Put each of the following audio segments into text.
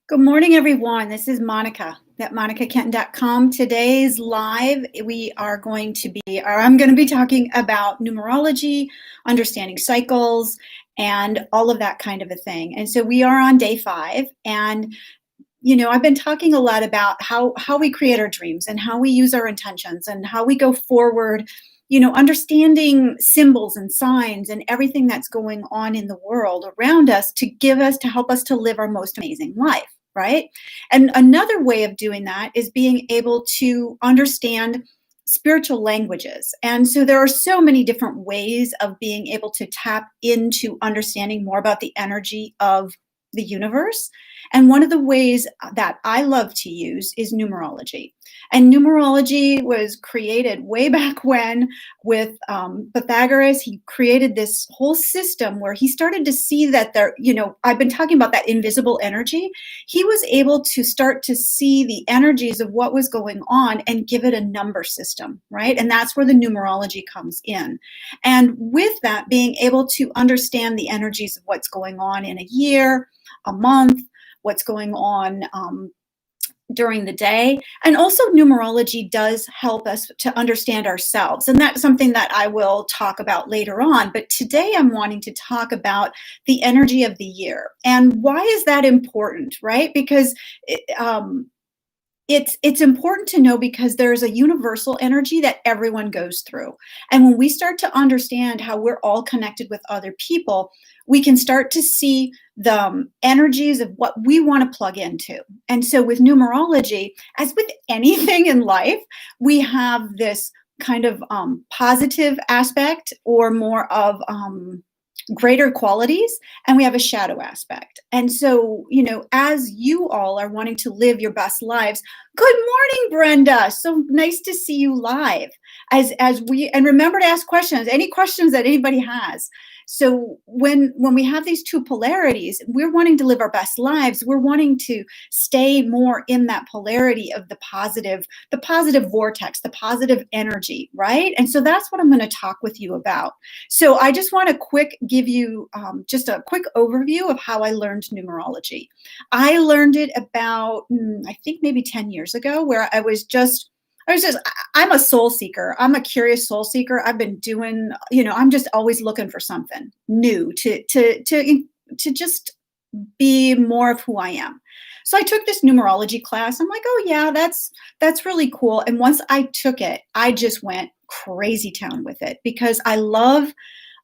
Good morning, everyone. This is Monica at monicakenton.com. Today's live, I'm going to be talking about numerology, understanding cycles, and all of that kind of a thing. And so we are on day 5. And, I've been talking a lot about how we create our dreams and how we use our intentions and how we go forward, understanding symbols and signs and everything that's going on in the world around us to help us to live our most amazing life. Right. And another way of doing that is being able to understand spiritual languages. And so there are so many different ways of being able to tap into understanding more about the energy of the universe. And one of the ways that I love to use is numerology. And numerology was created way back when with Pythagoras. He created this whole system where he started to see that I've been talking about that invisible energy. He was able to start to see the energies of what was going on and give it a number system, right? And that's where the numerology comes in. And with that, being able to understand the energies of what's going on in a year, a month, what's going on during the day. And also numerology does help us to understand ourselves. And that's something that I will talk about later on. But today I'm wanting to talk about the energy of the year. And why is that important, right? Because it's important to know because there's a universal energy that everyone goes through. And when we start to understand how we're all connected with other people, we can start to see the energies of what we want to plug into. And so with numerology, as with anything in life, we have this kind of positive aspect or more of greater qualities, and we have a shadow aspect. And so, as you all are wanting to live your best lives, good morning, Brenda. So nice to see you live. And remember to ask questions, any questions that anybody has. So when we have these two polarities, we're wanting to live our best lives. We're wanting to stay more in that polarity of the positive vortex, the positive energy, right? And so that's what I'm going to talk with you about. So I just want to give you just a quick overview of how I learned numerology. I learned it about, I think maybe 10 years ago, where I'm a soul seeker. I'm a curious soul seeker. I've been doing, I'm just always looking for something new to just be more of who I am. So I took this numerology class. I'm like, oh yeah, that's really cool. And once I took it, I just went crazy town with it because I love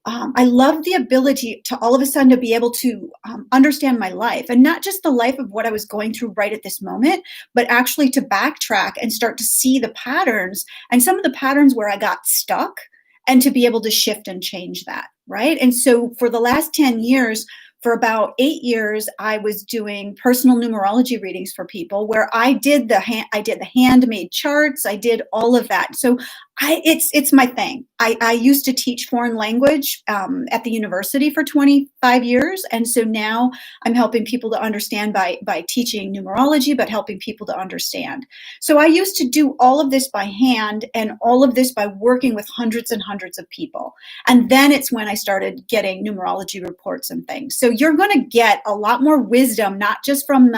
the ability to all of a sudden to be able to understand my life, and not just the life of what I was going through right at this moment, but actually to backtrack and start to see the patterns and some of the patterns where I got stuck, and to be able to shift and change that, right? And so for the last 10 years, for about 8 years, I was doing personal numerology readings for people where I did the handmade charts. I did all of that. So it's my thing. I used to teach foreign language at the university for 25 years. And so now I'm helping people to understand by teaching numerology, but helping people to understand. So I used to do all of this by hand and all of this by working with hundreds and hundreds of people. And then it's when I started getting numerology reports and things. So you're going to get a lot more wisdom, not just from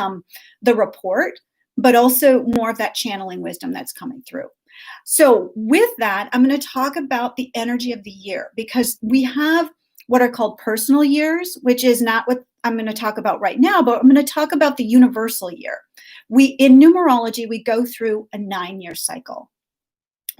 the report, but also more of that channeling wisdom that's coming through. So with that, I'm going to talk about the energy of the year, because we have what are called personal years, which is not what I'm going to talk about right now, but I'm going to talk about the universal year. In numerology, we go through a 9-year cycle,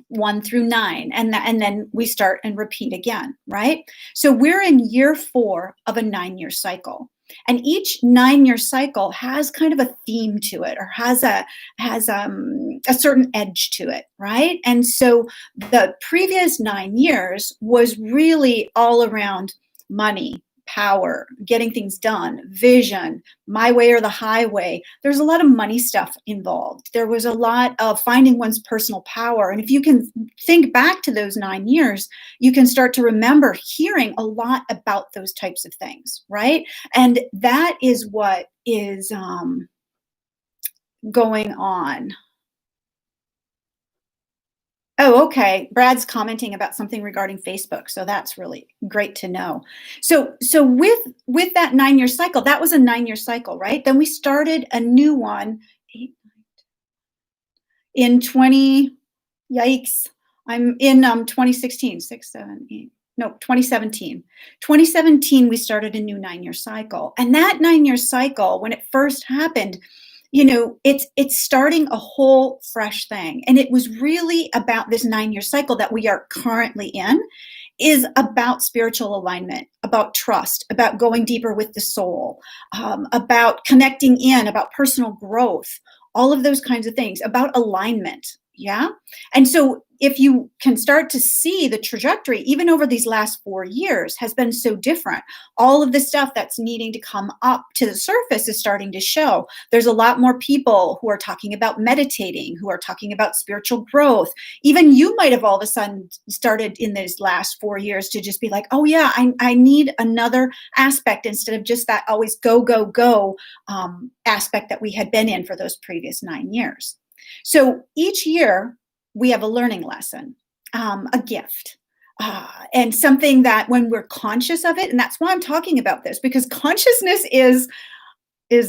1 through 9, and then we start and repeat again, right? So we're in year 4 of a 9-year cycle. And each 9-year cycle has kind of a theme to it, or has a certain edge to it, right? And so the previous 9 years was really all around money, power, getting things done, vision, my way or the highway. There's a lot of money stuff involved. There was a lot of finding one's personal power. And if you can think back to those 9 years, you can start to remember hearing a lot about those types of things, right? And that is what is going on. Oh, okay. Brad's commenting about something regarding Facebook, so that's really great to know. So with that 9-year cycle, that was a 9-year cycle, right? Then we started a new one in 20 yikes. I'm in 2016, 6, 7, 8. No, 2017. 2017, we started a new 9-year cycle. And that 9-year cycle, when it first happened, it's starting a whole fresh thing. And it was really about this 9-year cycle that we are currently in is about spiritual alignment, about trust, about going deeper with the soul, about connecting in, about personal growth, all of those kinds of things, about alignment. Yeah. And so if you can start to see the trajectory, even over these last 4 years, has been so different. All of the stuff that's needing to come up to the surface is starting to show. There's a lot more people who are talking about meditating, who are talking about spiritual growth. Even you might have all of a sudden started in these last 4 years to just be like, oh, yeah, I need another aspect instead of just that always go, go, go aspect that we had been in for those previous 9 years. So each year we have a learning lesson, a gift, and something that when we're conscious of it, and that's why I'm talking about this, because consciousness is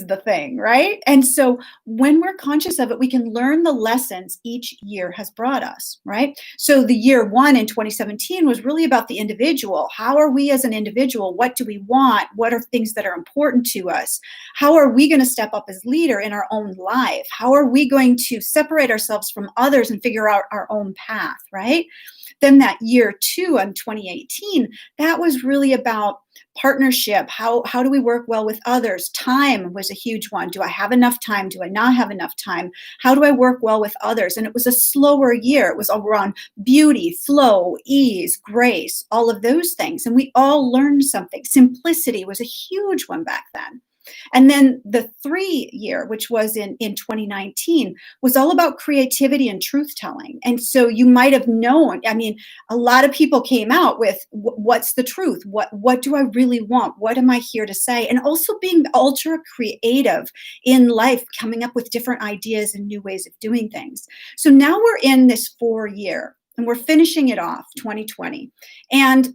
the thing, right? And so when we're conscious of it, we can learn the lessons each year has brought us, right? So the year one in 2017 was really about the individual. How are we as an individual? What do we want? What are things that are important to us? How are we going to step up as leader in our own life? How are we going to separate ourselves from others and figure out our own path, right? Then that year two in 2018, that was really about partnership. How do we work well with others? Time was a huge one. Do I have enough time? Do I not have enough time? How do I work well with others? And it was a slower year. It was all around beauty, flow, ease, grace, all of those things. And we all learned something. Simplicity was a huge one back then. And then the 3 year, which was in 2019, was all about creativity and truth telling. And so you might have known, I mean, a lot of people came out with what's the truth? What do I really want? What am I here to say? And also being ultra creative in life, coming up with different ideas and new ways of doing things. So now we're in this 4 year and we're finishing it off, 2020. And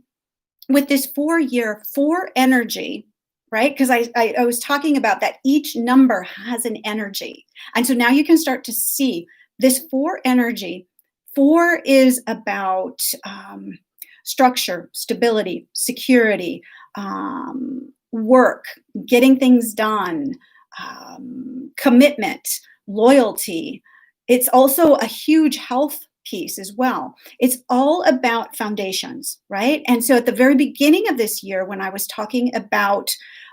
with this 4 year, 4 energy, right? Because I was talking about that each number has an energy. And so now you can start to see this 4 energy. 4 is about structure, stability, security, work, getting things done, commitment, loyalty. It's also a huge health piece as well. It's all about foundations, right? And so at the very beginning of this year, when I was talking about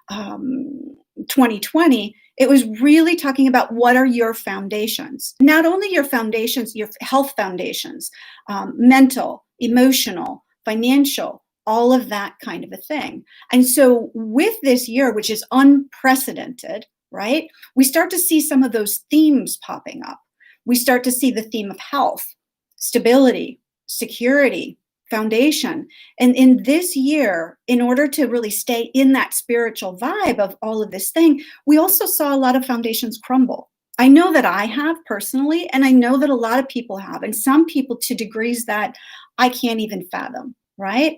2020, it was really talking about what are your foundations. Not only your foundations, your health foundations, mental, emotional, financial, all of that kind of a thing. And so with this year, which is unprecedented, right, we start to see some of those themes popping up. We start to see the theme of health, stability, security, foundation. And in this year, in order to really stay in that spiritual vibe of all of this thing, we also saw a lot of foundations crumble. I know that I have personally, and I know that a lot of people have, and some people to degrees that I can't even fathom, right?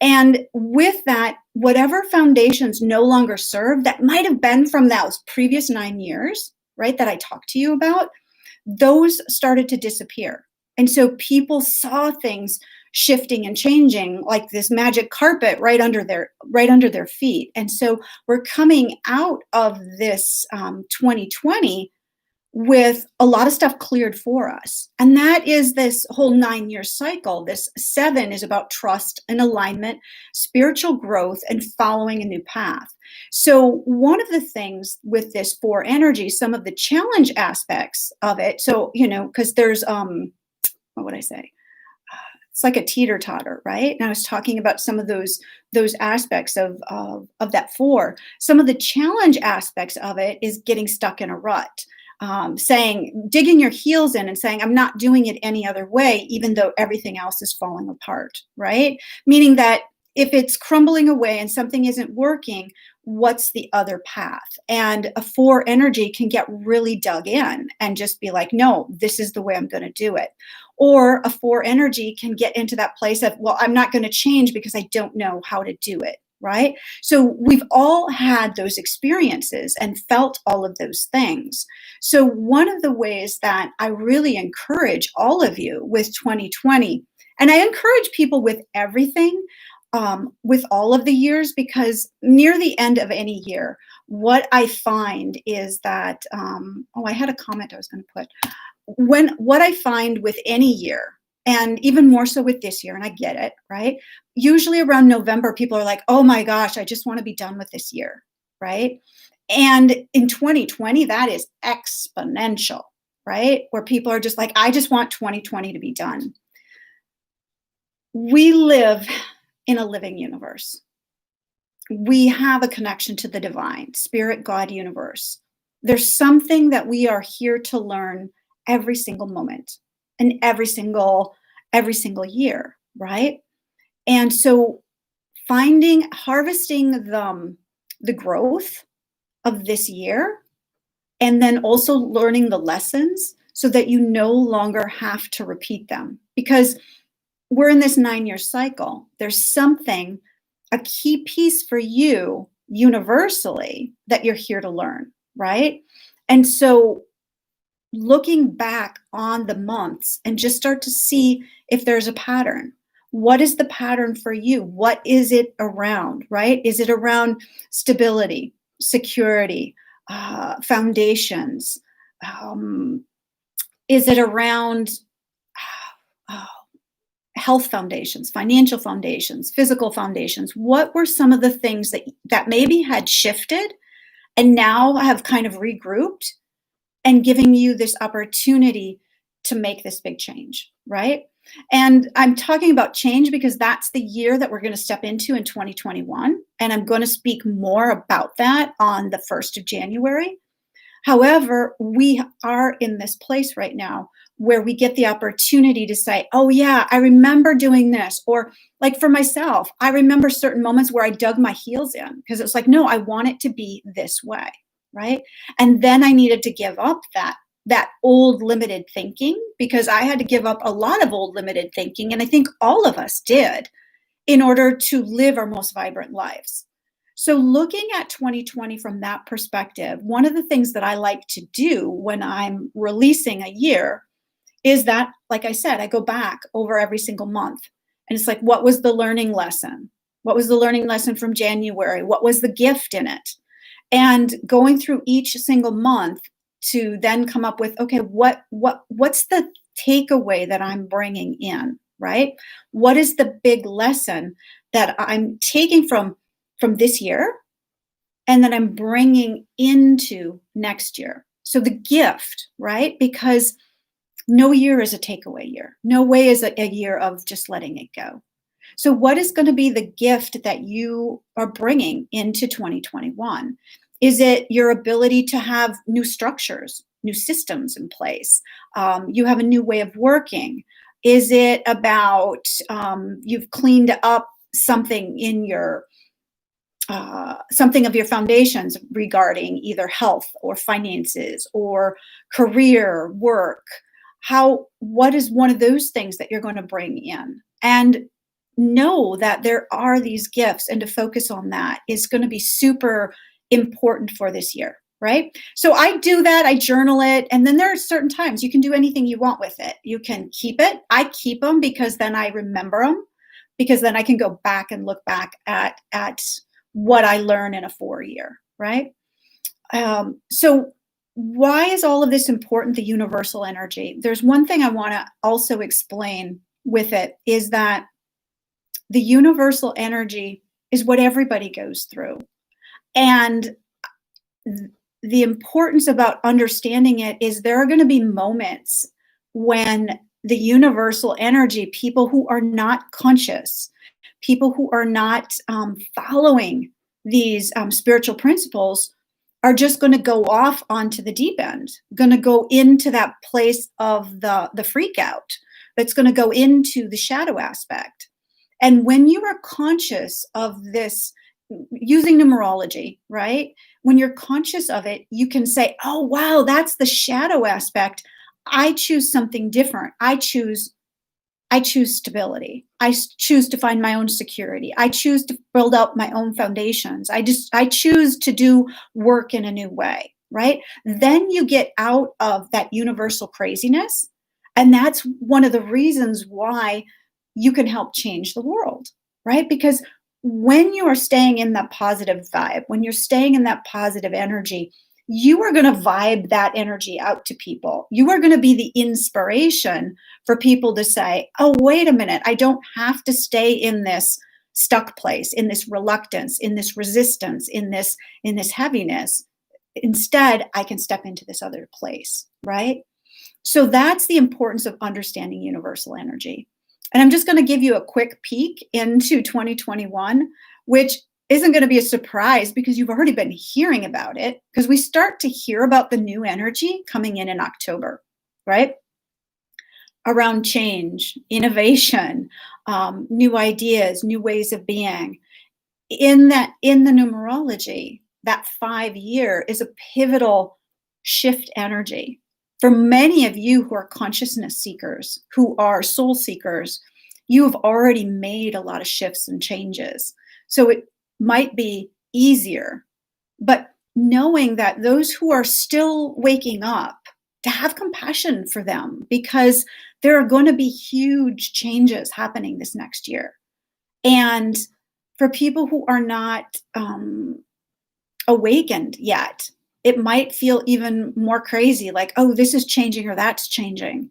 And with that, whatever foundations no longer serve, that might have been from those previous 9 years, right, that I talked to you about, those started to disappear. And so people saw things shifting and changing like this magic carpet right under their feet. And so we're coming out of this 2020 with a lot of stuff cleared for us. And that is this whole 9-year cycle. This 7 is about trust and alignment, spiritual growth, and following a new path. So one of the things with this 4 energy, some of the challenge aspects of it, so, because there's, what would I say? It's like a teeter-totter, right? And I was talking about some of those aspects of that 4. Some of the challenge aspects of it is getting stuck in a rut. Digging your heels in and saying, I'm not doing it any other way, even though everything else is falling apart, right? Meaning that if it's crumbling away and something isn't working, what's the other path? And a 4 energy can get really dug in and just be like, no, this is the way I'm going to do it. Or a 4 energy can get into that place of, well, I'm not going to change because I don't know how to do it. Right. So we've all had those experiences and felt all of those things. So one of the ways that I really encourage all of you with 2020, and I encourage people with everything, with all of the years, because near the end of any year, what I find is that, I had a comment I was going to put. What I find with any year, and even more so with this year, and I get it, right? Usually around November, people are like, oh my gosh, I just want to be done with this year, right? And in 2020, that is exponential, right? Where people are just like, I just want 2020 to be done. We live in a living universe. We have a connection to the divine, spirit, God, universe. There's something that we are here to learn every single moment and every single year, right? And so harvesting the growth of this year, and then also learning the lessons so that you no longer have to repeat them, because we're in this 9-year cycle. There's something, a key piece for you universally that you're here to learn, right? And so looking back on the months and just start to see if there's a pattern. What is the pattern for you? What is it around, right? Is it around stability, security, foundations? Is it around health foundations, financial foundations, physical foundations? What were some of the things that maybe had shifted and now have kind of regrouped and giving you this opportunity to make this big change, right? And I'm talking about change because that's the year that we're going to step into in 2021. And I'm going to speak more about that on the 1st of January. However, we are in this place right now where we get the opportunity to say, oh yeah, I remember doing this. Or like for myself, I remember certain moments where I dug my heels in because it's like, no, I want it to be this way, right? And then I needed to give up that old limited thinking, because I had to give up a lot of old limited thinking. And I think all of us did, in order to live our most vibrant lives. So looking at 2020 from that perspective, one of the things that I like to do when I'm releasing a year is that, like I said, I go back over every single month. And it's like, what was the learning lesson? What was the learning lesson from January? What was the gift in it? And going through each single month to then come up with, okay, what's the takeaway that I'm bringing in, right? What is the big lesson that I'm taking from this year and that I'm bringing into next year? So the gift, right? Because no year is a takeaway year. No way is a year of just letting it go. So what is going to be the gift that you are bringing into 2021? Is it your ability to have new structures, new systems in place? You have a new way of working. Is it about you've cleaned up something in your something of your foundations regarding either health or finances or career, work? What is one of those things that you're going to bring in? And know that there are these gifts, and to focus on that is going to be super important for this year, right? So I do that, I journal it, and then there are certain times you can do anything you want with it. You can keep it. I keep them because then I remember them, because then I can go back and look back at what I learn in a 4-year, right? So why is all of this important, the universal energy? There's one thing I want to also explain with it, is that the universal energy is what everybody goes through. And the importance about understanding it is there are going to be moments when the universal energy, people who are not conscious, people who are not following these spiritual principles, are just going to go off onto the deep end, going to go into that place of the freak out, that's going to go into the shadow aspect. And when you are conscious of this using numerology, right? When you're conscious of it, you can say, oh, wow, that's the shadow aspect. I choose something different. I choose stability. Choose to find my own security. I choose to build up my own foundations. I choose to do work in a new way, right? Then you get out of that universal craziness. And that's one of the reasons why you can help change the world, right? Because when you are staying in that positive vibe, when you're staying in that positive energy, you are going to vibe that energy out to people. You are going to be the inspiration for people to say, oh, wait a minute, I don't have to stay in this stuck place, in this reluctance, in this resistance, in this heaviness. Instead, I can step into this other place, right? So that's the importance of understanding universal energy. And I'm just going to give you a quick peek into 2021, which isn't going to be a surprise because you've already been hearing about it, because we start to hear about the new energy coming in October, right? Around change, innovation, new ideas, new ways of being. In the numerology, that 5 year is a pivotal shift energy. For many of you who are consciousness seekers, who are soul seekers, you have already made a lot of shifts and changes. So it might be easier, but knowing that those who are still waking up, to have compassion for them, because there are going to be huge changes happening this next year. And for people who are not awakened yet, it might feel even more crazy, like, oh, this is changing or that's changing.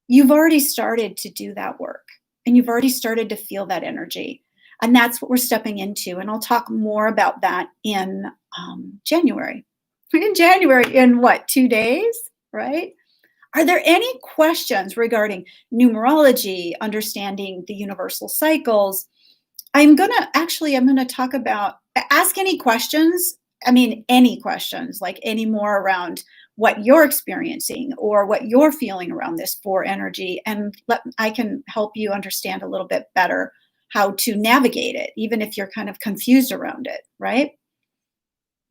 You've already started to do that work, and you've already started to feel that energy. And that's what we're stepping into. And I'll talk more about that in January. In January, in what, 2 days, right? Are there any questions regarding numerology, understanding the universal cycles? I'm going to talk about, ask any questions. I mean, any questions, like any more around what you're experiencing or what you're feeling around this four energy. And I can help you understand a little bit better how to navigate it, even if you're kind of confused around it, right?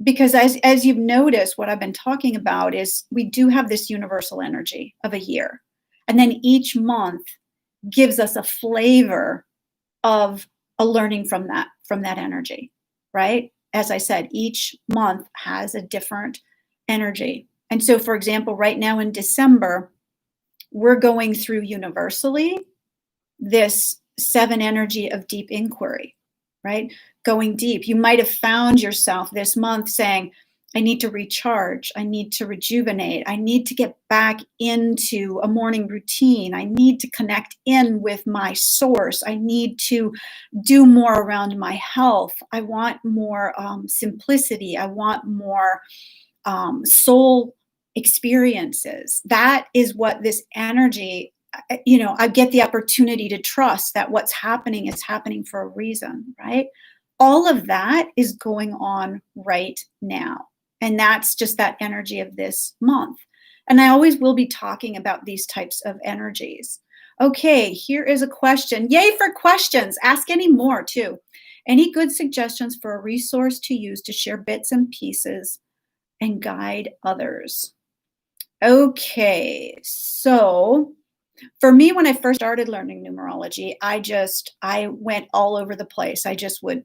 Because as you've noticed, what I've been talking about is we do have this universal energy of a year. And then each month gives us a flavor of a learning from that energy, right? As I said, each month has a different energy. And so, for example, right now in December, we're going through universally this 7 energy of deep inquiry, right? Going deep. You might have found yourself this month saying, I need to recharge. I need to rejuvenate. I need to get back into a morning routine. I need to connect in with my source. I need to do more around my health. I want more simplicity. I want more soul experiences. That is what this energy, I get the opportunity to trust that what's happening is happening for a reason, right? All of that is going on right now. And that's just that energy of this month. And I always will be talking about these types of energies. Okay, here is a question. Yay for questions. Ask any more too. Any good suggestions for a resource to use to share bits and pieces and guide others? Okay, so for me, when I first started learning numerology, I went all over the place. I just would,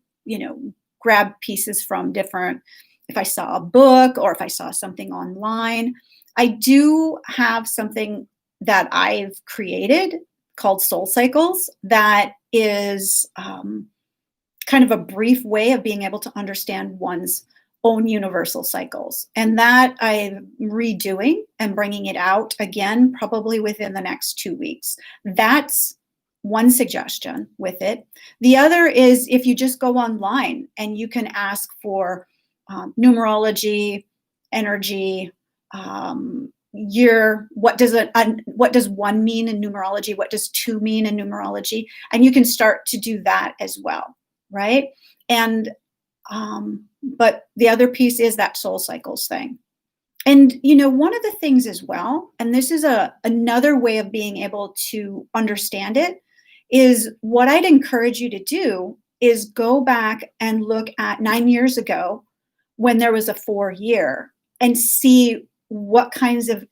grab pieces from different, if I saw a book or if I saw something online. I do have something that I've created called Soul Cycles that is kind of a brief way of being able to understand one's own universal cycles. And that I'm redoing and bringing it out again, probably within the next 2 weeks. That's one suggestion with it. The other is if you just go online and you can ask for numerology, energy, year, what does 1 mean in numerology? What does 2 mean in numerology? And you can start to do that as well, right? And but the other piece is that soul cycles thing. And one of the things as well, and this is another way of being able to understand it, is what I'd encourage you to do is go back and look at 9 years ago when there was a 4 year and see what kinds of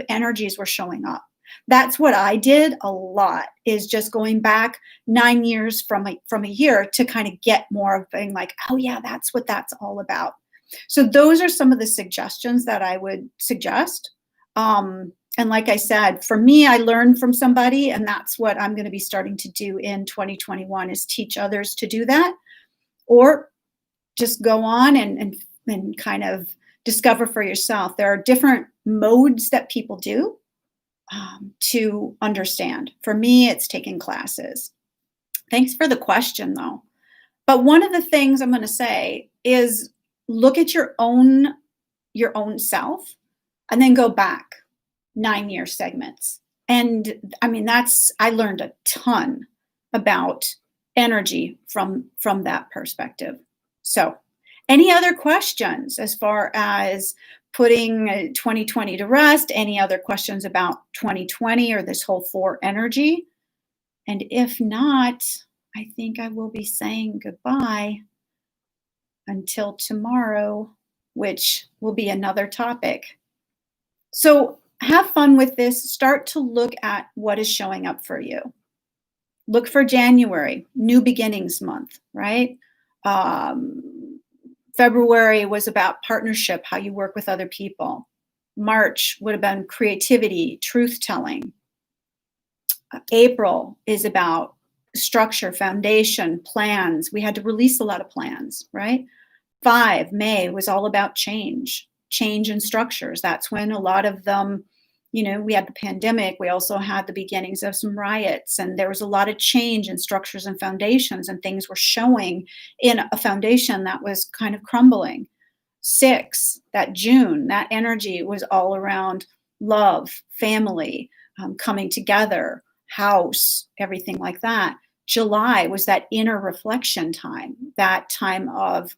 energies were showing up. That's what I did a lot, is just going back 9 years from a year to kind of get more of being like, oh yeah, that's what that's all about. So those are some of the suggestions that I would suggest. And like I said, for me, I learned from somebody, and that's what I'm going to be starting to do in 2021, is teach others to do that, or just go on and kind of discover for yourself. There are different modes that people do to understand. For me, it's taking classes. Thanks for the question, though. But one of the things I'm going to say is look at your own self, and then go back 9 year segments. And I mean, I learned a ton about energy from that perspective. So, any other questions as far as putting 2020 to rest? Any other questions about 2020 or this whole 4 energy? And if not, I think I will be saying goodbye until tomorrow, which will be another topic. So have fun with this. Start to look at what is showing up for you. Look for January, new beginnings month, right? February was about partnership, how you work with other people. March would have been creativity, truth telling. April is about structure, foundation, plans. We had to release a lot of plans, right? May was all about change and structures. That's when a lot of them, we had the pandemic. We also had the beginnings of some riots, and there was a lot of change in structures and foundations, and things were showing in a foundation that was kind of crumbling. 6, that June, that energy was all around love, family, coming together, house, everything like that. July was that inner reflection time, that time of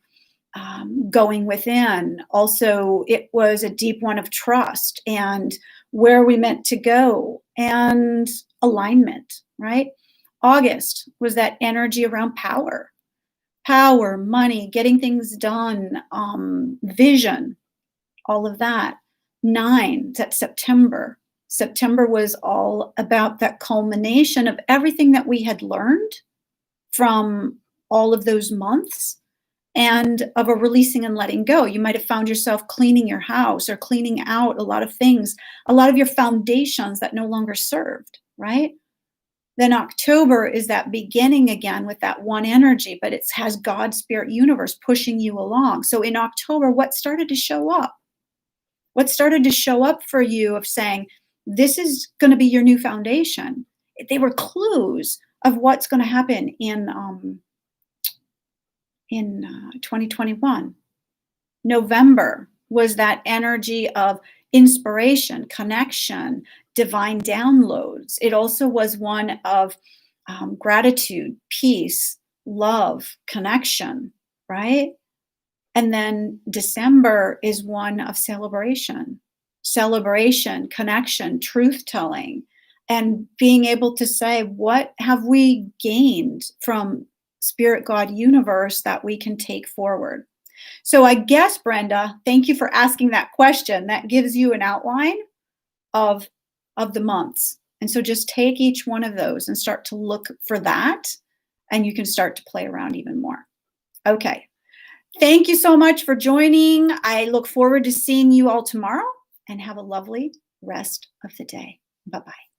going within. Also, it was a deep one of trust and where we meant to go and alignment, right? August was that energy around power, money, getting things done, vision, all of that. 9, that September. September was all about that culmination of everything that we had learned from all of those months, and of a releasing and letting go. You might have found yourself cleaning your house or cleaning out a lot of things, a lot of your foundations that no longer served, right? Then October is that beginning again with that one energy, but it has God, spirit, universe pushing you along. So in October, what started to show up? What started to show up for you of saying, this is going to be your new foundation? They were clues of what's going to happen in 2021. November was that energy of inspiration, connection, divine downloads. It also was one of gratitude, peace, love, connection, right? And then December is one of celebration, connection, truth telling, and being able to say, what have we gained from spirit, God, universe that we can take forward? So I guess, Brenda, thank you for asking that question. That gives you an outline of the months. And so just take each one of those and start to look for that, and you can start to play around even more. Okay. Thank you so much for joining. I look forward to seeing you all tomorrow, and have a lovely rest of the day. Bye-bye.